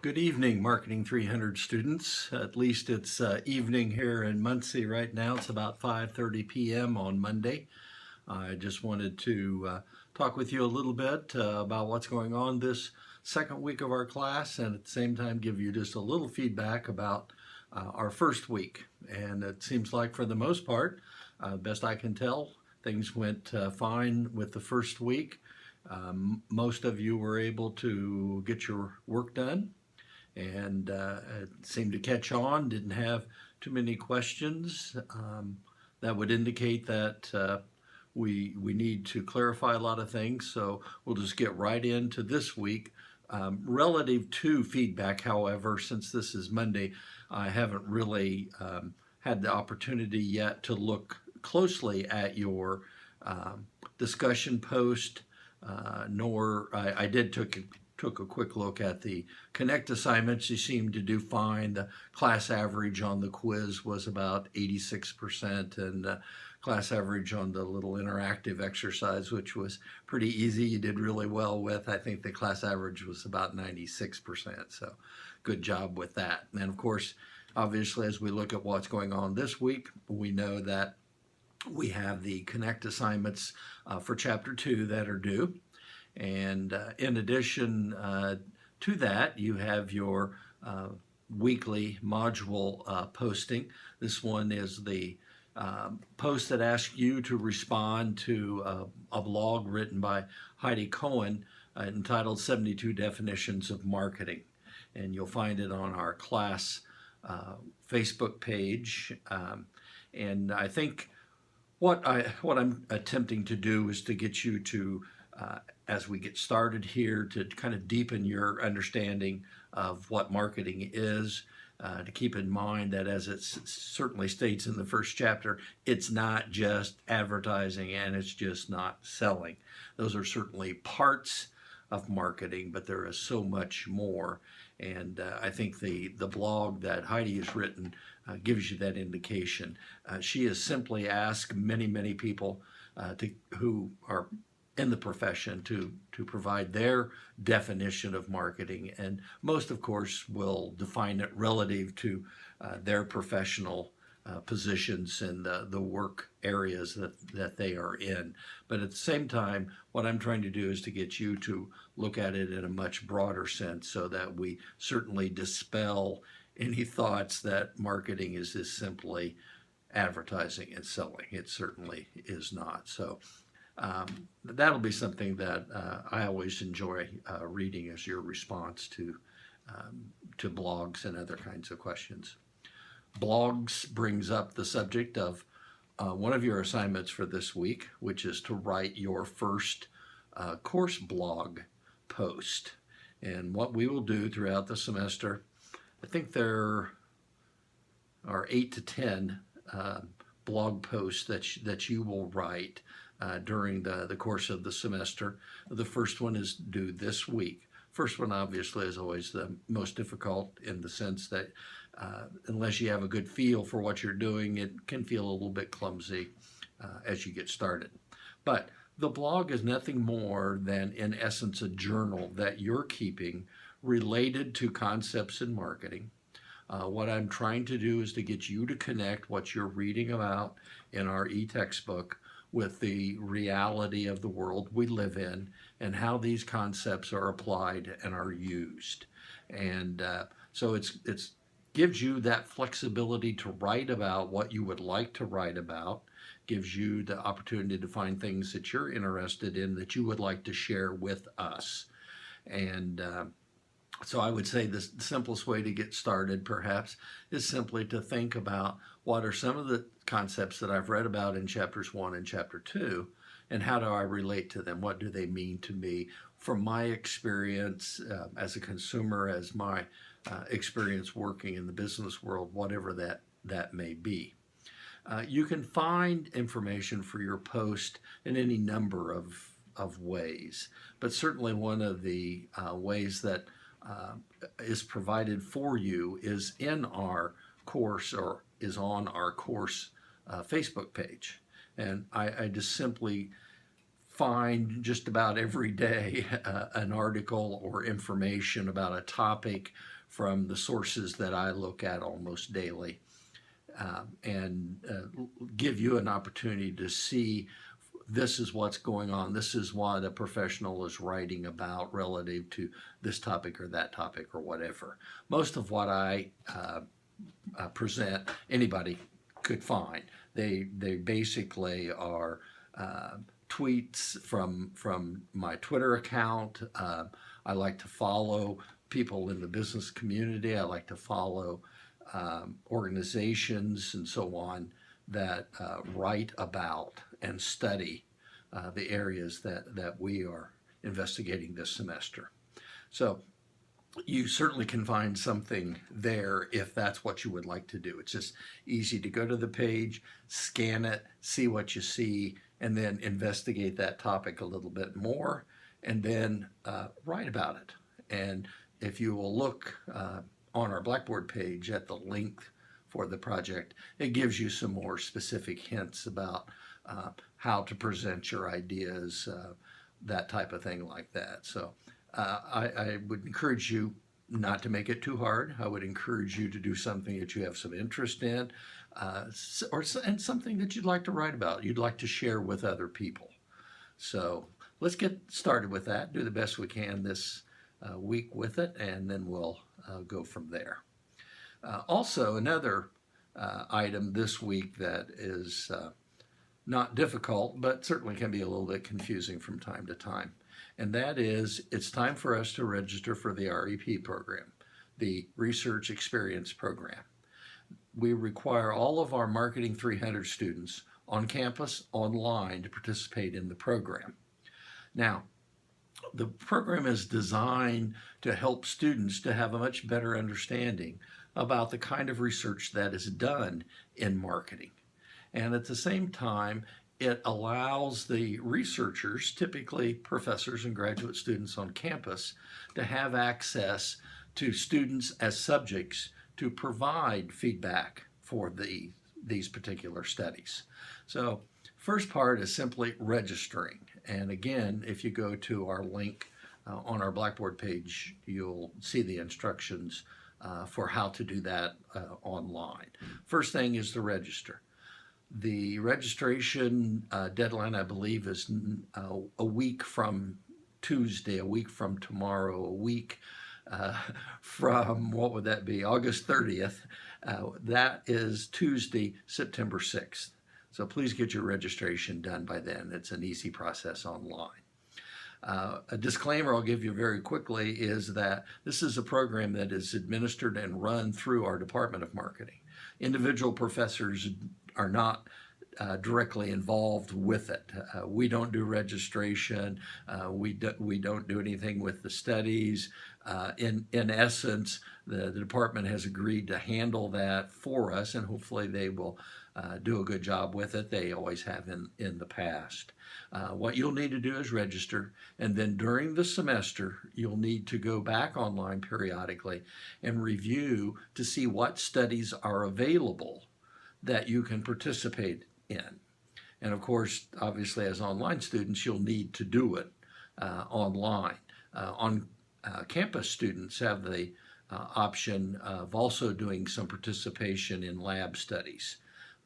Good evening, Marketing 300 students. At least it's evening here in Muncie right now. It's about 5:30 p.m. on Monday. I just wanted to talk with you a little bit about what's going on this second week of our class, and at the same time give you just a little feedback about our first week. And it seems like for the most part, best I can tell, things went fine with the first week. Most of you were able to get your work done and it seemed to catch on, didn't have too many questions. That would indicate that we need to clarify a lot of things, so we'll just get right into this week. Relative to feedback, however, since this is Monday, I haven't really had the opportunity yet to look closely at your discussion post, nor I did took a quick look at the Connect assignments. You seemed to do fine. The class average on the quiz was about 86%, and class average on the little interactive exercise, which was pretty easy, you did really well with. I think the class average was about 96%, so good job with that. And of course, obviously, as we look at what's going on this week, we know that we have the Connect assignments for Chapter 2 that are due. And in addition to that, you have your weekly module posting. This one is the post that asks you to respond to a blog written by Heidi Cohen entitled 72 Definitions of Marketing. And you'll find it on our class Facebook page. And I think what I'm attempting to do is to get you to as we get started here, to kind of deepen your understanding of what marketing is, to keep in mind that, as it certainly states in the first chapter, it's not just advertising and it's just not selling. Those are certainly parts of marketing, but there is so much more. And I think the blog that Heidi has written gives you that indication. She has simply asked many people who are in the profession to provide their definition of marketing, and most, of course, will define it relative to their professional positions and the work areas that they are in. But at the same time, what I'm trying to do is to get you to look at it in a much broader sense, so that we certainly dispel any thoughts that marketing is simply advertising and selling. It certainly is not. So that'll be something that I always enjoy reading as your response to blogs and other kinds of questions. Blogs brings up the subject of one of your assignments for this week, which is to write your first course blog post. And what we will do throughout the semester, I think there are 8 to 10 blog posts that you will write during the course of the semester. The first one is due this week. First one, obviously, is always the most difficult, in the sense that unless you have a good feel for what you're doing, it can feel a little bit clumsy as you get started. But the blog is nothing more than, in essence, a journal that you're keeping related to concepts in marketing. What I'm trying to do is to get you to connect what you're reading about in our e-textbook with the reality of the world we live in, and how these concepts are applied and are used. And so it gives you that flexibility to write about what you would like to write about, gives you the opportunity to find things that you're interested in that you would like to share with us. And so I would say the simplest way to get started, perhaps, is simply to think about what are some of the concepts that I've read about in chapters 1 and chapter 2, and how do I relate to them? What do they mean to me from my experience as a consumer, as my experience working in the business world, whatever that may be. You can find information for your post in any number of ways, but certainly one of the ways that is provided for you is in our course, or is on our course Facebook page. And I just simply find just about every day an article or information about a topic from the sources that I look at almost daily, and give you an opportunity to see this is what's going on. This is what a professional is writing about relative to this topic or that topic or whatever. Most of what I present, anybody could find. They basically are tweets from my Twitter account. I like to follow people in the business community. I like to follow organizations and so on that write about and study the areas that we are investigating this semester. So you certainly can find something there if that's what you would like to do. It's just easy to go to the page, scan it, see what you see, and then investigate that topic a little bit more, and then write about it. And if you will look on our Blackboard page at the link for the project, it gives you some more specific hints about how to present your ideas, that type of thing like that. So I would encourage you not to make it too hard. I would encourage you to do something that you have some interest in, and something that you'd like to write about, you'd like to share with other people. So let's get started with that, do the best we can this week with it, and then we'll go from there. Also, another item this week that is not difficult, but certainly can be a little bit confusing from time to time. And that is, it's time for us to register for the REP program, the Research Experience Program. We require all of our Marketing 300 students on campus, online, to participate in the program. Now, the program is designed to help students to have a much better understanding about the kind of research that is done in marketing. And at the same time, it allows the researchers, typically professors and graduate students on campus, to have access to students as subjects to provide feedback for these particular studies. So first part is simply registering. And again, if you go to our link on our Blackboard page, you'll see the instructions for how to do that online. First thing is to register. The registration deadline, I believe, is a week from Tuesday, a week from tomorrow, a week from, what would that be, August 30th. That is Tuesday, September 6th. So please get your registration done by then. It's an easy process online. A disclaimer I'll give you very quickly is that this is a program that is administered and run through our Department of Marketing. Individual professors are not directly involved with it. We don't do registration. We don't do anything with the studies. In essence, the department has agreed to handle that for us, and hopefully they will do a good job with it. They always have in the past. What you'll need to do is register, and then during the semester, you'll need to go back online periodically and review to see what studies are available that you can participate in. And of course, obviously, as online students, you'll need to do it online. On-campus students have the option of also doing some participation in lab studies,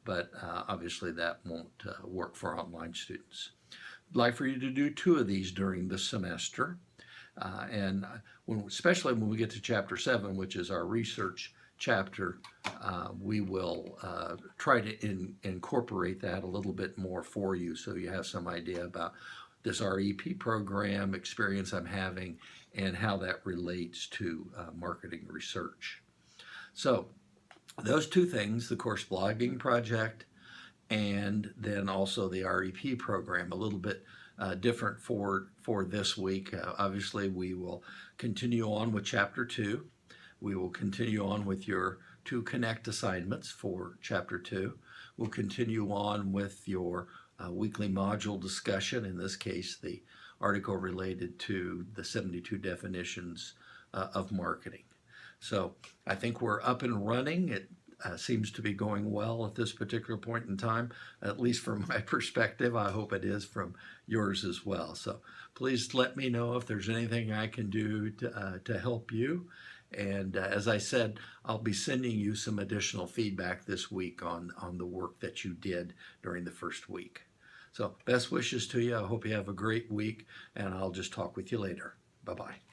but obviously that won't work for online students. I'd like for you to do 2 of these during the semester, and especially when we get to Chapter 7, which is our research chapter, we will try to incorporate that a little bit more for you so you have some idea about this REP program experience I'm having and how that relates to marketing research. So those 2 things, the course blogging project and then also the REP program, a little bit different for this week. Obviously, we will continue on with Chapter 2. We will continue on with your 2 Connect assignments for Chapter 2. We'll continue on with your weekly module discussion, in this case, the article related to the 72 definitions of marketing. So I think we're up and running. seems to be going well at this particular point in time, at least from my perspective. I hope it is from yours as well. So please let me know if there's anything I can do to help you. And as I said, I'll be sending you some additional feedback this week on the work that you did during the first week. So best wishes to you. I hope you have a great week, and I'll just talk with you later. Bye-bye.